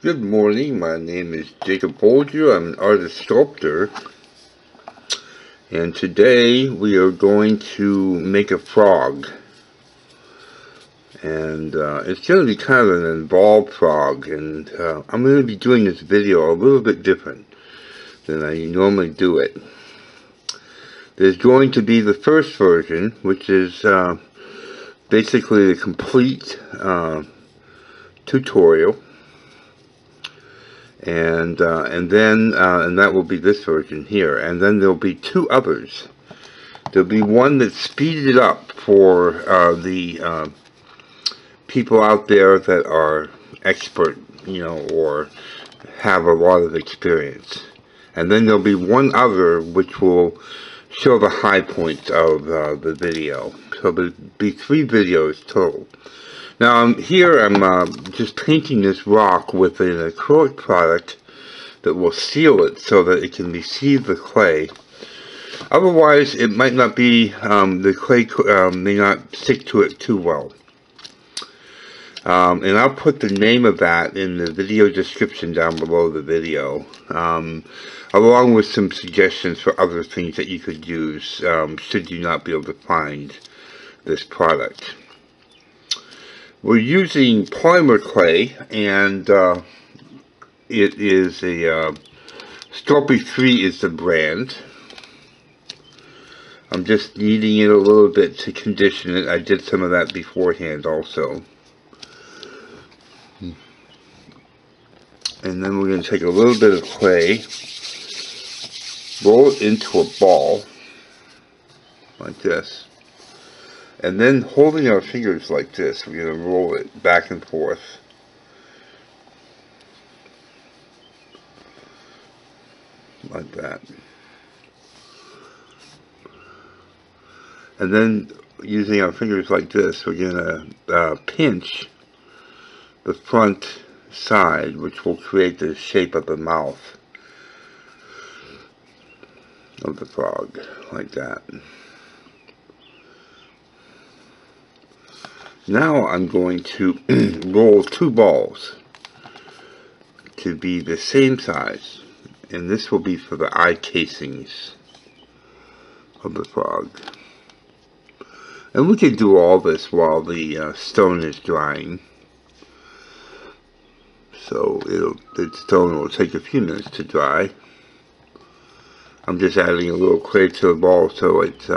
Good morning, my name is Jacob Bolger. I'm an artist sculptor, and today we are going to make a frog. And it's going to be kind of an involved frog, and I'm going to be doing this video a little bit different than I normally do it. There's going to be the first version, which is basically the complete tutorial. And that will be this version here, and then there'll be two others. There'll be one that's speeded up for the people out there that are expert, or have a lot of experience, and then there'll be one other which will show the high points of the video. So there'll be 3 videos total. Now here I'm just painting this rock with an acrylic product that will seal it so that it can receive the clay. Otherwise it might not be, the clay may not stick to it too well. And I'll put the name of that in the video description down below the video, along with some suggestions for other things that you could use should you not be able to find this product. We're using Polymer clay, and it is a Sculpey 3 is the brand. I'm just kneading it a little bit to condition it. I did some of that beforehand also. And then we're going to take a little bit of clay, roll it into a ball, like this. And then holding our fingers like this, we're going to roll it back and forth. Like that. And then using our fingers like this, we're going to pinch the front side, which will create the shape of the mouth of the frog, like that. Now I'm going to roll 2 balls to be the same size, and this will be for the eye casings of the frog. And we can do all this while the stone is drying. So the stone will take a few minutes to dry. I'm just adding a little clay to the ball so it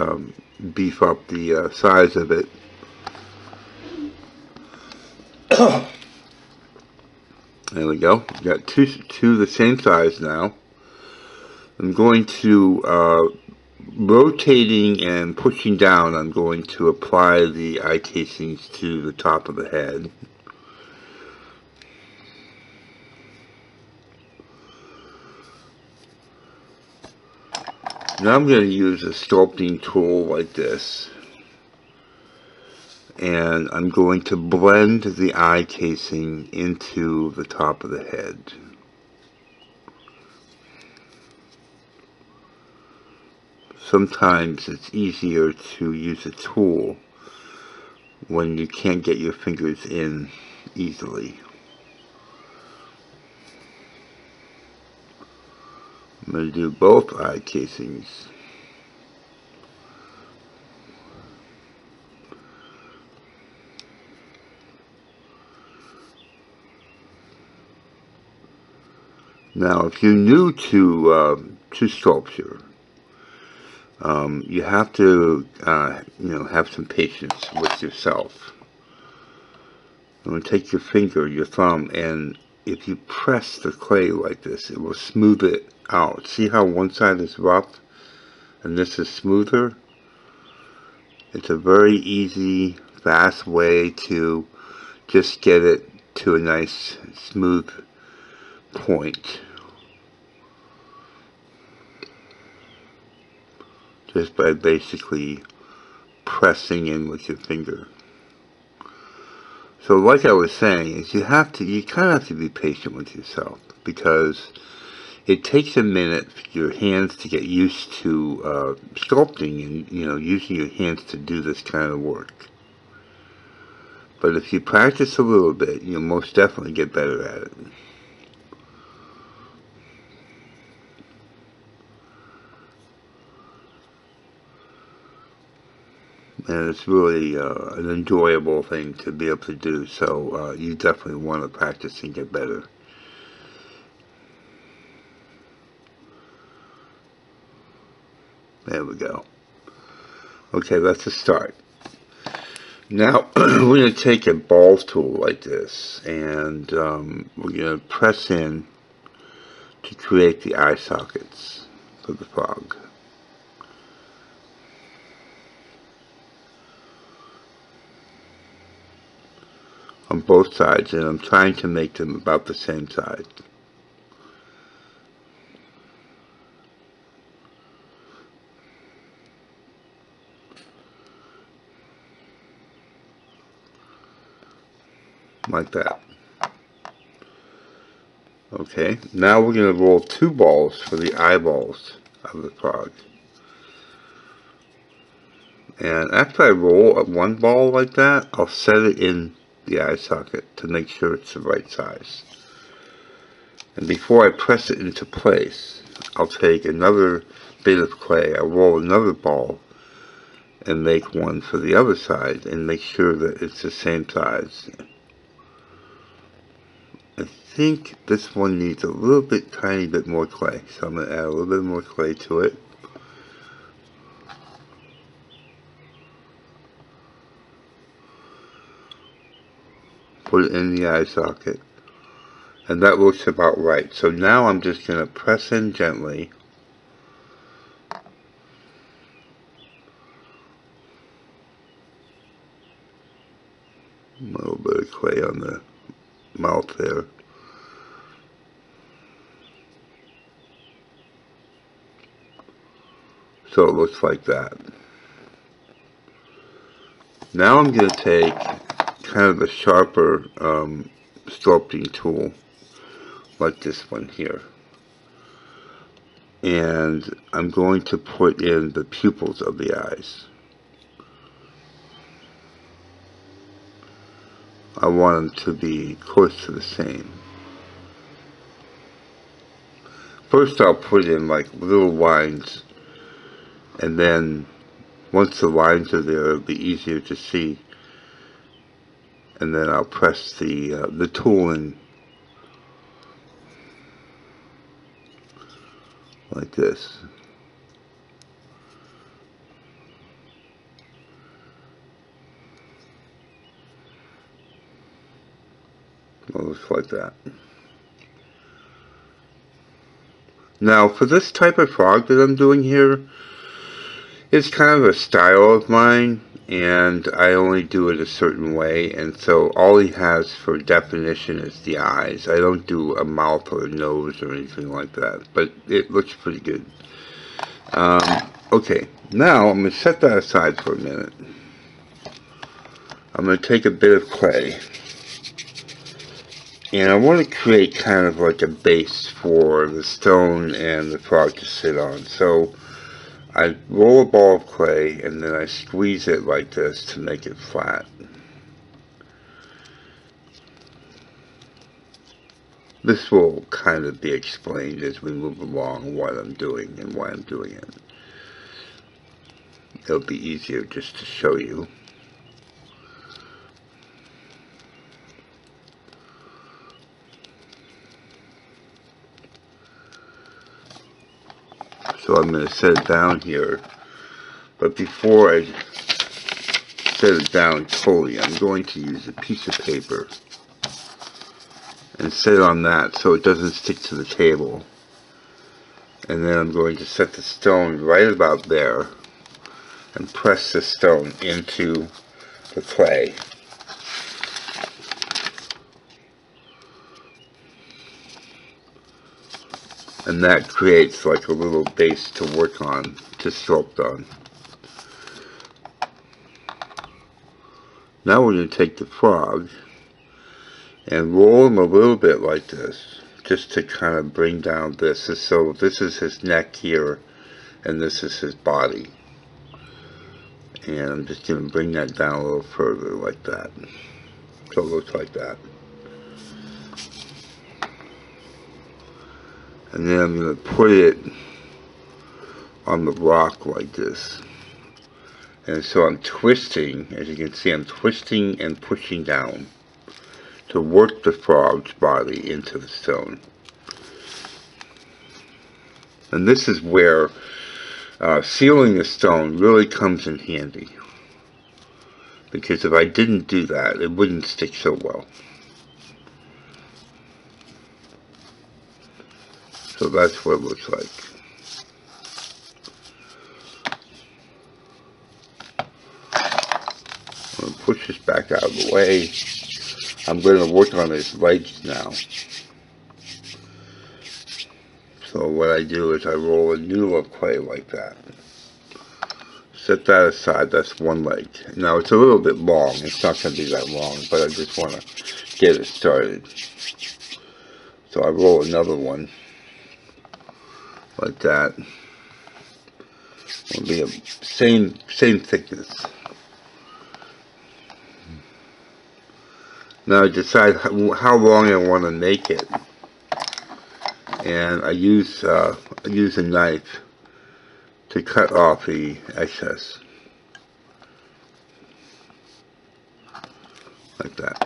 beef up the size of it. There we go. We've got two the same size now. I'm going to, rotating and pushing down, I'm going to apply the eye casings to the top of the head. Now I'm going to use a sculpting tool like this, and I'm going to blend the eye casing into the top of the head. Sometimes it's easier to use a tool when you can't get your fingers in easily. I'm going to do both eye casings. Now, if you're new to sculpture, you have to, have some patience with yourself. I'm going to take your finger, your thumb, and if you press the clay like this, it will smooth it out. See how one side is rough and this is smoother? It's a very easy, fast way to just get it to a nice, smooth point. Just by basically pressing in with your finger. So like I was saying, is you kind of have to be patient with yourself, because it takes a minute for your hands to get used to sculpting and, using your hands to do this kind of work. But if you practice a little bit, you'll most definitely get better at it. and it's really an enjoyable thing to be able to do, so you definitely want to practice and get better. There we go. Okay, that's a start. Now we're going to take a ball tool like this, and we're going to press in to create the eye sockets for the frog. On both sides, and I'm trying to make them about the same size. Like that. Okay, now we're going to roll 2 balls for the eyeballs of the frog. And after I roll 1 ball like that, I'll set it in the eye socket to make sure it's the right size. And before I press it into place, I'll take another bit of clay, I'll roll another ball and make one for the other side and make sure that it's the same size. I think this one needs a little bit, tiny bit more clay, so I'm going to add a little bit more clay to it. Put it in the eye socket, and that looks about right. So now I'm just going to press in gently. A little bit of clay on the mouth there. So it looks like that. Now I'm going to take kind of a sharper sculpting tool like this one here, and I'm going to put in the pupils of the eyes. I want them to be close to the same. First I'll put in like little lines, and then once the lines are there, it'll be easier to see. And then I'll press the tool in like this. It looks like that. Now for this type of frog that I'm doing here, it's kind of a style of mine, and I only do it a certain way, and so all he has for definition is the eyes. I don't do a mouth or a nose or anything like that, but it looks pretty good. Okay, now I'm going to set that aside for a minute. I'm going to take a bit of clay, and I want to create kind of like a base for the stone and the frog to sit on. So I roll a ball of clay and then I squeeze it like this to make it flat. This will kind of be explained as we move along what I'm doing and why I'm doing it. It'll be easier just to show you. So I'm going to set it down here, but before I set it down totally, I'm going to use a piece of paper and set it on that so it doesn't stick to the table. And then I'm going to set the stone right about there and press the stone into the clay. And that creates like a little base to work on, to sculpt on. Now we're going to take the frog and roll him a little bit like this, just to kind of bring down this. So this is his neck here, and this is his body. And I'm just going to bring that down a little further like that. So it looks like that. And then I'm going to put it on the rock like this. And so I'm twisting, as you can see, I'm twisting and pushing down to work the frog's body into the stone. And this is where sealing the stone really comes in handy, because if I didn't do that, it wouldn't stick so well. So that's what it looks like. I'm going to push this back out of the way. I'm going to work on his legs now. So what I do is I roll a noodle of clay like that. Set that aside. That's one leg. Now it's a little bit long. It's not going to be that long, but I just want to get it started. So I roll another one like that. It'll be the same thickness. Now I decide how long I want to make it, and I use a knife to cut off the excess, like that.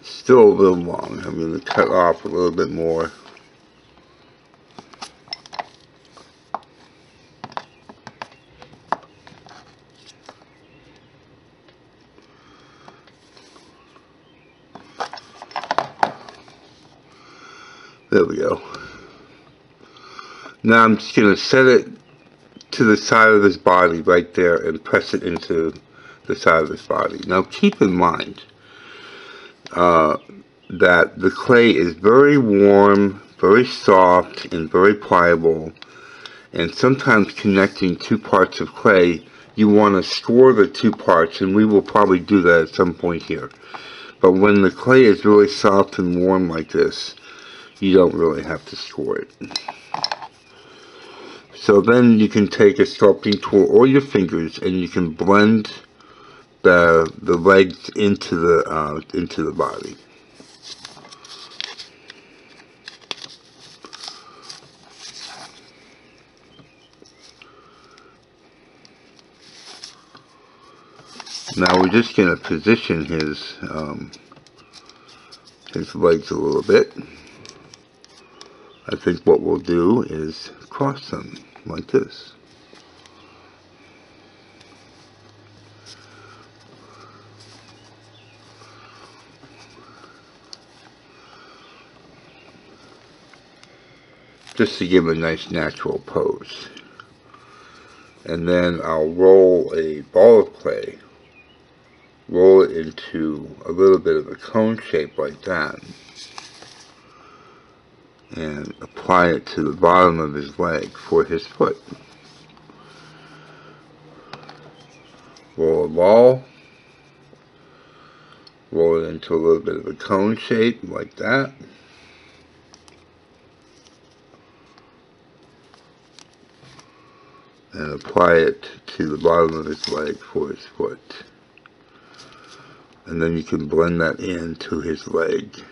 It's still a little long. I'm going to cut off a little bit more. There we go. Now I'm just going to set it to the side of his body right there and press it into the side of his body. Now keep in mind that the clay is very warm, very soft, and very pliable, and sometimes connecting two parts of clay, you want to score the two parts, and we will probably do that at some point here. But when the clay is really soft and warm like this, you don't really have to score it. So then you can take a sculpting tool or your fingers, and you can blend the legs into the body. Now we're just going to position his legs a little bit. I think what we'll do is cross them like this. Just to give a nice natural pose. And then I'll roll a ball of clay, roll it into a little bit of a cone shape like that, and apply it to the bottom of his leg for his foot. Roll a ball, roll it into a little bit of a cone shape like that, and apply it to the bottom of his leg for his foot. And then you can blend that into his leg.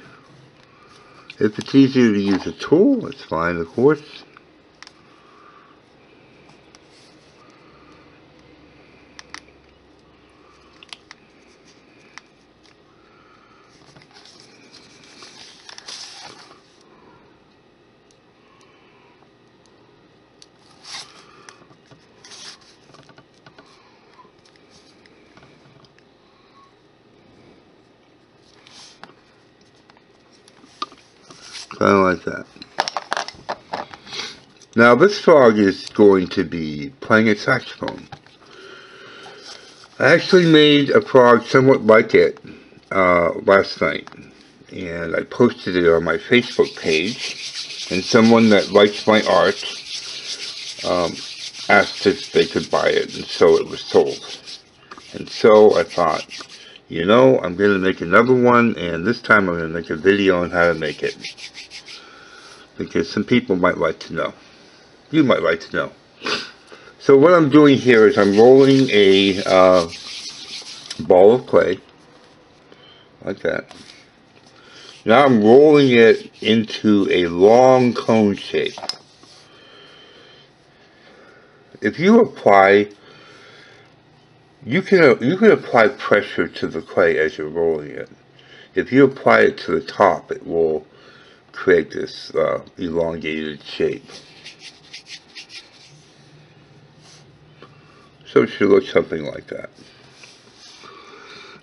If it's easier to use a tool, it's fine, of course. Kind of like that. Now this frog is going to be playing a saxophone. I actually made a frog somewhat like it last night, and I posted it on my Facebook page, and someone that likes my art asked if they could buy it, and so it was sold. And so I thought, you know, I'm going to make another one, and this time I'm going to make a video on how to make it. Because some people might like to know. You might like to know. So what I'm doing here is I'm rolling a ball of clay, like that. Now I'm rolling it into a long cone shape. If you apply, you can apply pressure to the clay as you're rolling it. If you apply it to the top, it will create this elongated shape. So it should look something like that.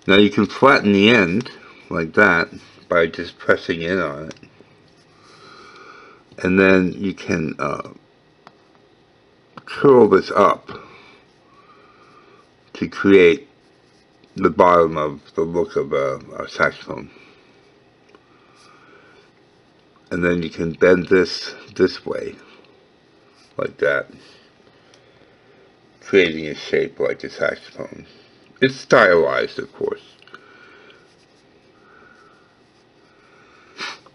Now you can flatten the end like that by just pressing in on it. And then you can curl this up to create the bottom of the look of a saxophone. And then you can bend this way, like that, creating a shape like a saxophone. It's stylized, of course.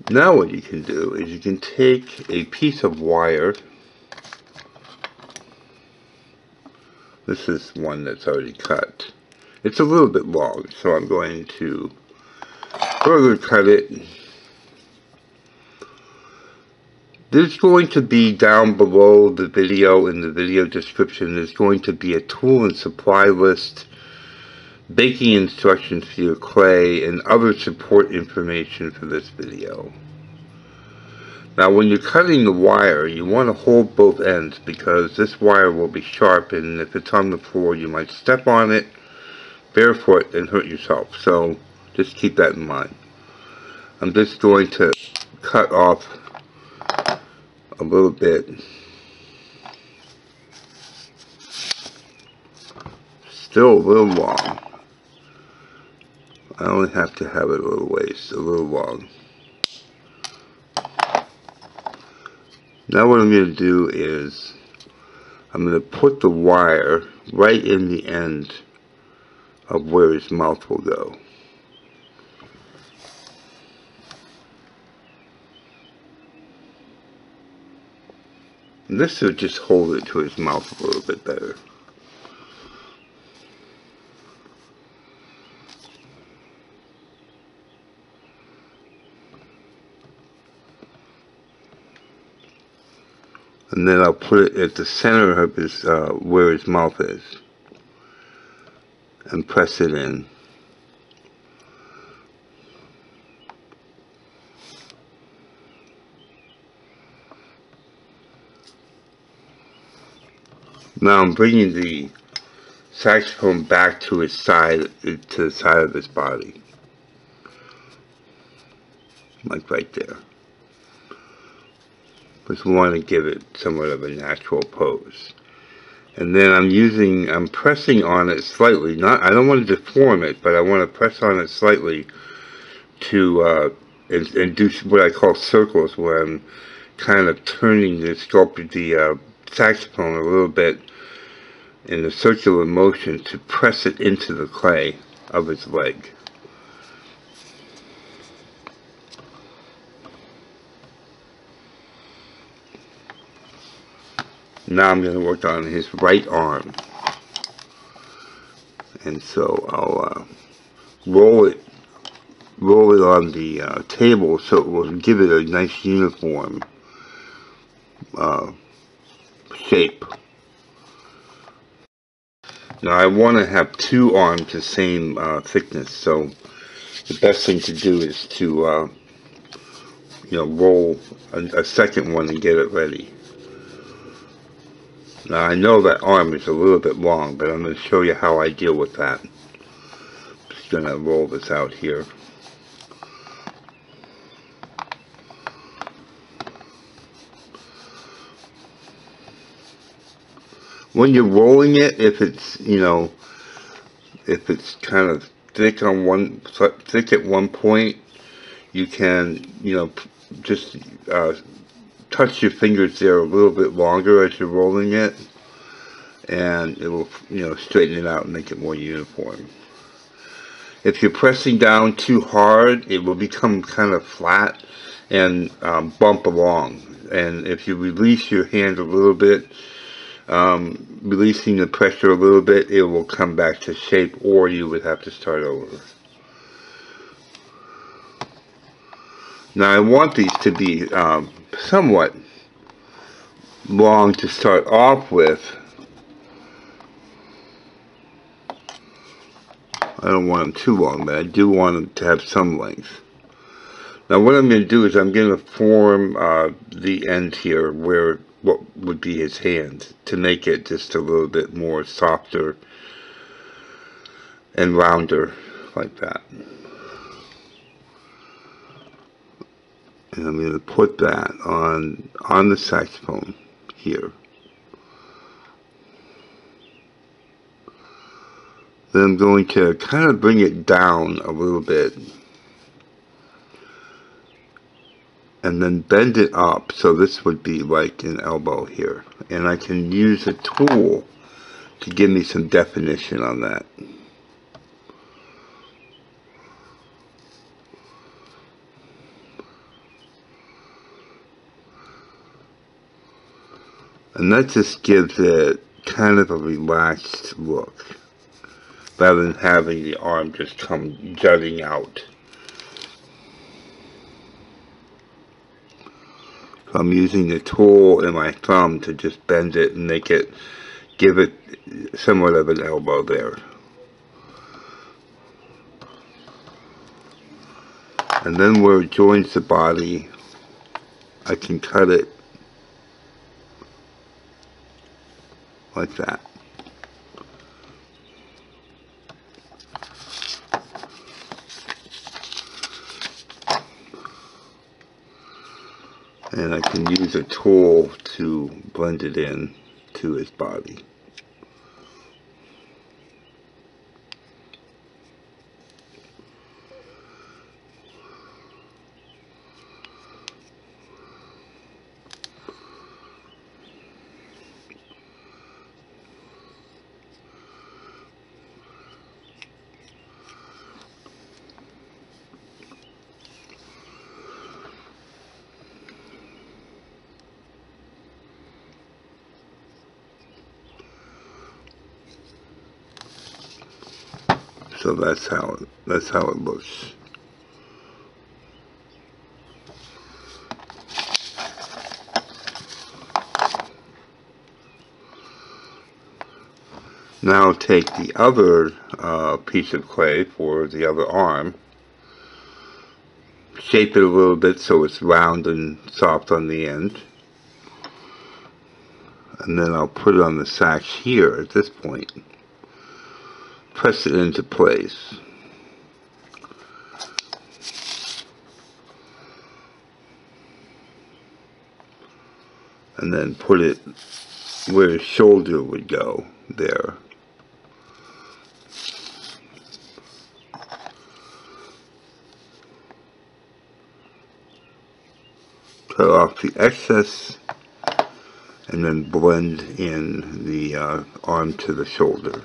Now what you can do is you can take a piece of wire. This is one that's already cut. It's a little bit long, so I'm going to further cut it. There's going to be down below the video, in the video description, there's going to be a tool and supply list, baking instructions for your clay, and other support information for this video. Now when you're cutting the wire, you want to hold both ends because this wire will be sharp, and if it's on the floor you might step on it barefoot and hurt yourself. So just keep that in mind. I'm just going to cut off a little bit. Still a little long. I only have to have it a little ways, a little long. Now what I'm going to do is I'm going to put the wire right in the end of where his mouth will go. And this will just hold it to his mouth a little bit better. And then I'll put it at the center of his, where his mouth is, and press it in. Now I'm bringing the saxophone back to his side, to the side of his body, like right there. Just want to give it somewhat of a natural pose. And then I'm pressing on it slightly. I don't want to deform it, but I want to press on it slightly to and do what I call circles, where I'm kind of turning the saxophone a little bit in a circular motion to press it into the clay of his leg. Now I'm going to work on his right arm, and so I'll roll it on the table so it will give it a nice uniform shape. Now I want to have two arms the same thickness, so the best thing to do is to roll a second one and get it ready. Now I know that arm is a little bit long, but I'm going to show you how I deal with that. Just going to roll this out here. When you're rolling it, if it's kind of thick at one point, you can just touch your fingers there a little bit longer as you're rolling it, and it will straighten it out and make it more uniform. If you're pressing down too hard, it will become kind of flat and bump along. And if you release your hand a little bit, releasing the pressure a little bit, it will come back to shape, or you would have to start over. Now I want these to be somewhat long to start off with. I don't want them too long, but I do want them to have some length. Now what I'm going to do is I'm going to form the end here where what would be his hand to make it just a little bit more softer and rounder like that. And I'm going to put that on the saxophone here. Then I'm going to kind of bring it down a little bit and then bend it up, so this would be like an elbow here. And I can use a tool to give me some definition on that. And that just gives it kind of a relaxed look, rather than having the arm just come jutting out. So I'm using the tool and my thumb to just bend it and make it, give it somewhat of an elbow there. And then where it joins the body, I can cut it like that. And I can use a tool to blend it in to his body. So that's how it looks. Now take the other piece of clay for the other arm, shape it a little bit so it's round and soft on the end, and then I'll put it on the sax here at this point. Press it into place. And then put it where his shoulder would go there. Cut off the excess and then blend in the arm to the shoulder.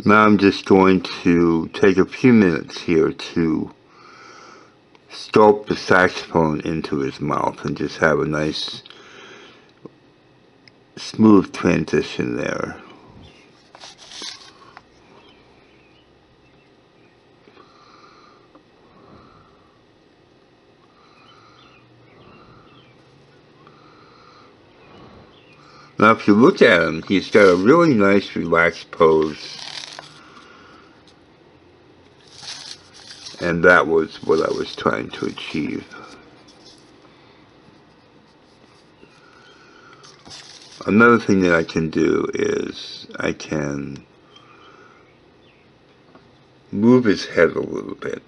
Now I'm just going to take a few minutes here to sculpt the saxophone into his mouth and just have a nice smooth transition there. Now if you look at him, he's got a really nice relaxed pose. And that was what I was trying to achieve. Another thing that I can do is I can move his head a little bit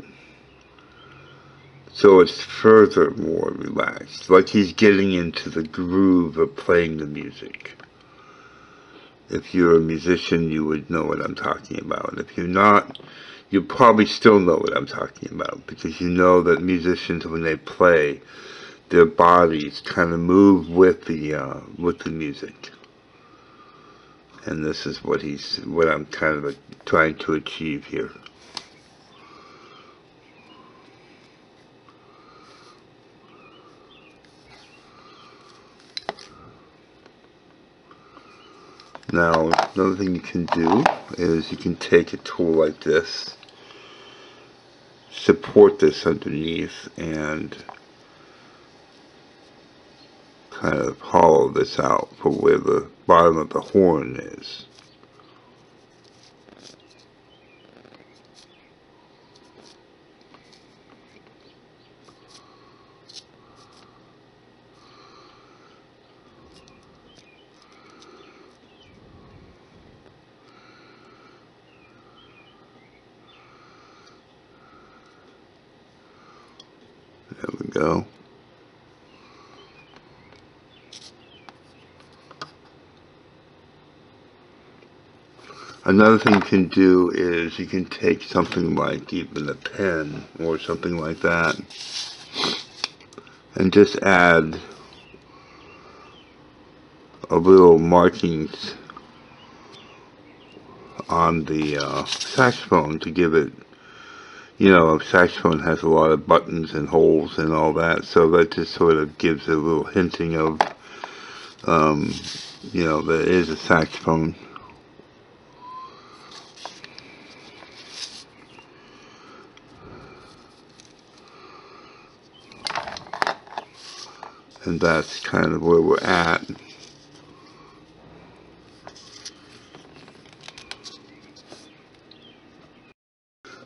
so it's further more relaxed, like he's getting into the groove of playing the music. If you're a musician, you would know what I'm talking about. If you're not, you probably still know what I'm talking about, because you know that musicians, when they play, their bodies kind of move with the music. And this is what I'm kind of trying to achieve here. Now, another thing you can do is you can take a tool like this, support this underneath, and kind of hollow this out for where the bottom of the horn is. There we go. Another thing you can do is you can take something like even a pen or something like that and just add a little markings on the saxophone to give it, you know, a saxophone has a lot of buttons and holes and all that, so that just sort of gives a little hinting of, you know, that it is a saxophone. And that's kind of where we're at.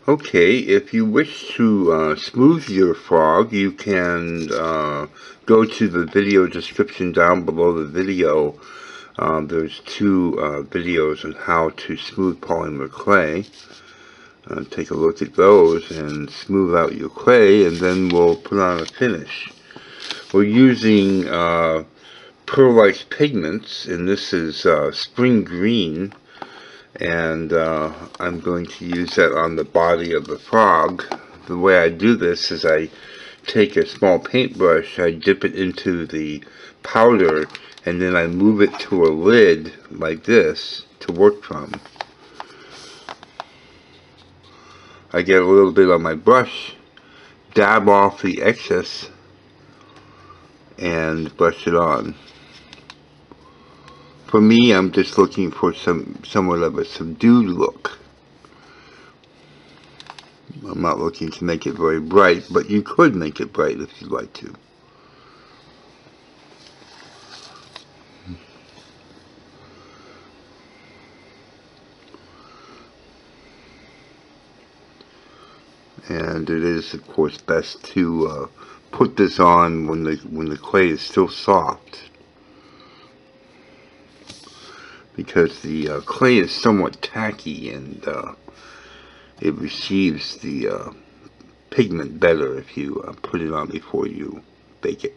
Okay, if you wish to smooth your frog, you can go to the video description down below the video. There's two videos on how to smooth polymer clay. Take a look at those and smooth out your clay, and then we'll put on a finish. We're using pearlized pigments, and this is spring green, and I'm going to use that on the body of the frog. The way I do this is I take a small paintbrush, I dip it into the powder, and then I move it to a lid like this to work from. I get a little bit on my brush, dab off the excess, and brush it on. For me, I'm just looking for somewhat of a subdued look. I'm not looking to make it very bright, but you could make it bright if you'd like to. And it is, of course, best to put this on when the clay is still soft, because the clay is somewhat tacky, and it receives the pigment better if you put it on before you bake it.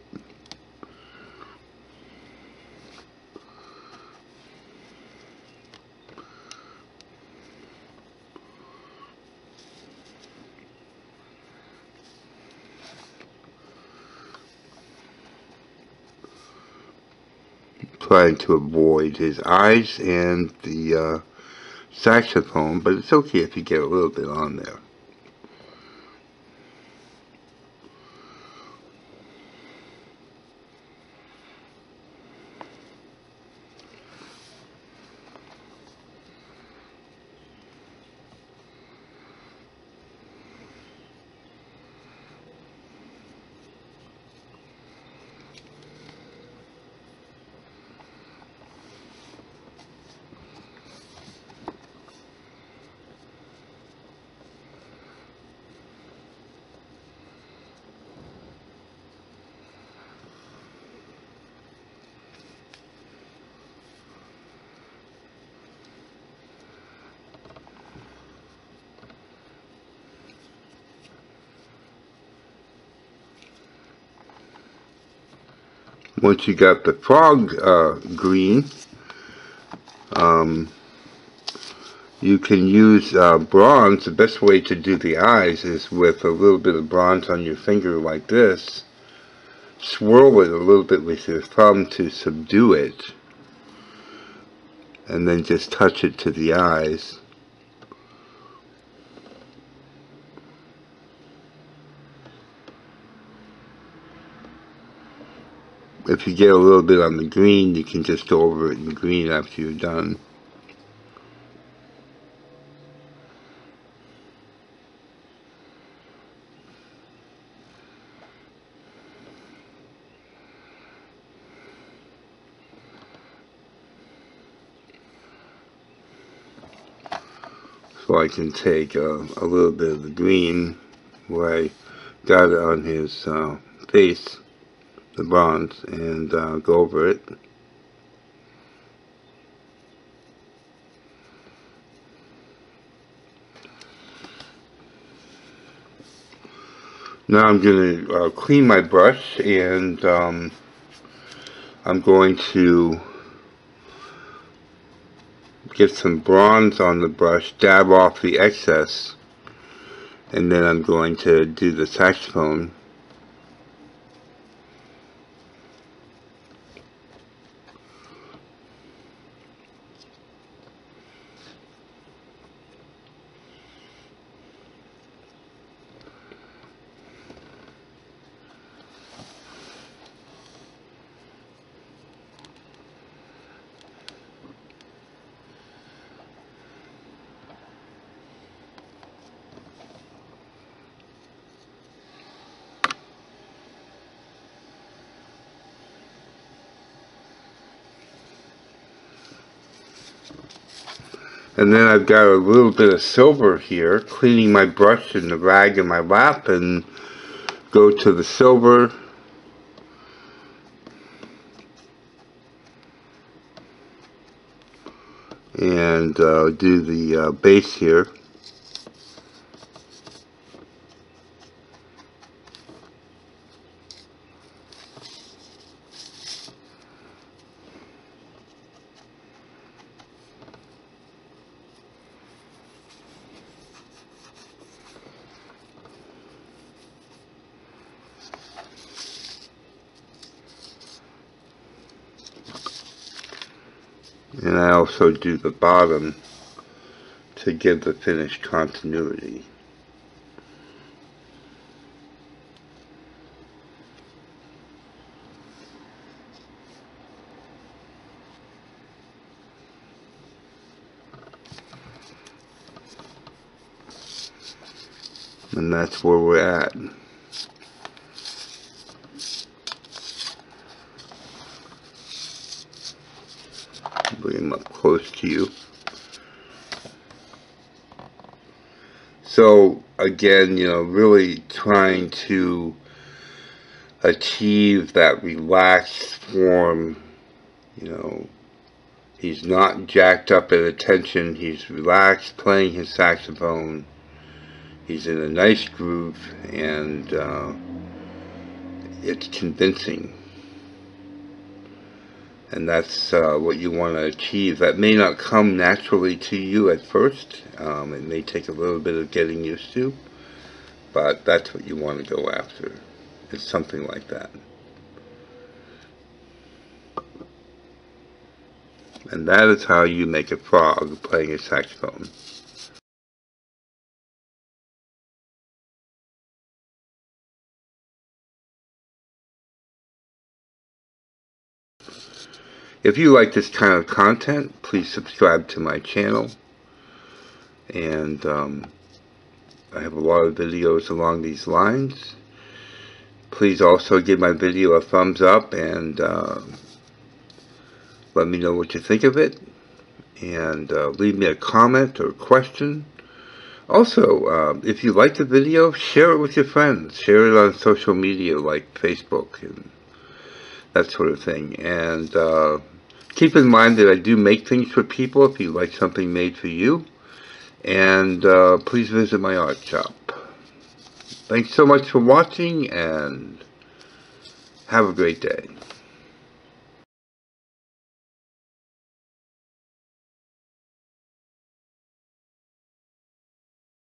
Trying to avoid his eyes and the saxophone, but it's okay if you get a little bit on there. Once you got the frog green, you can use bronze. The best way to do the eyes is with a little bit of bronze on your finger like this. Swirl it a little bit with your thumb to subdue it, and then just touch it to the eyes. if you get a little bit on the green, you can just go over it in green after you're done. So I can take a little bit of the green where I got it on his face, the bronze, and go over it. Now I'm going to clean my brush, and I'm going to get some bronze on the brush, dab off the excess, and then I'm going to do the saxophone. And then I've got a little bit of silver here, cleaning my brush and the rag in my lap, and go to the silver. And do the base here. And I also do the bottom to give the finished continuity. And that's where we're at. Bring them up close to you. So again, you know, really trying to achieve that relaxed form. You know, he's not jacked up at attention. He's relaxed, playing his saxophone. He's in a nice groove, and it's convincing. And that's what you want to achieve. That may not come naturally to you at first. It may take a little bit of getting used to, but that's what you want to go after. It's something like that. And that is how you make a frog playing a saxophone. If you like this kind of content, please subscribe to my channel. And I have a lot of videos along these lines. Please also give my video a thumbs up, and let me know what you think of it. And leave me a comment or a question. Also, if you like the video, share it with your friends. Share it on social media like Facebook and that sort of thing. And keep in mind that I do make things for people if you like something made for you. And please visit my art shop. Thanks so much for watching, and have a great day.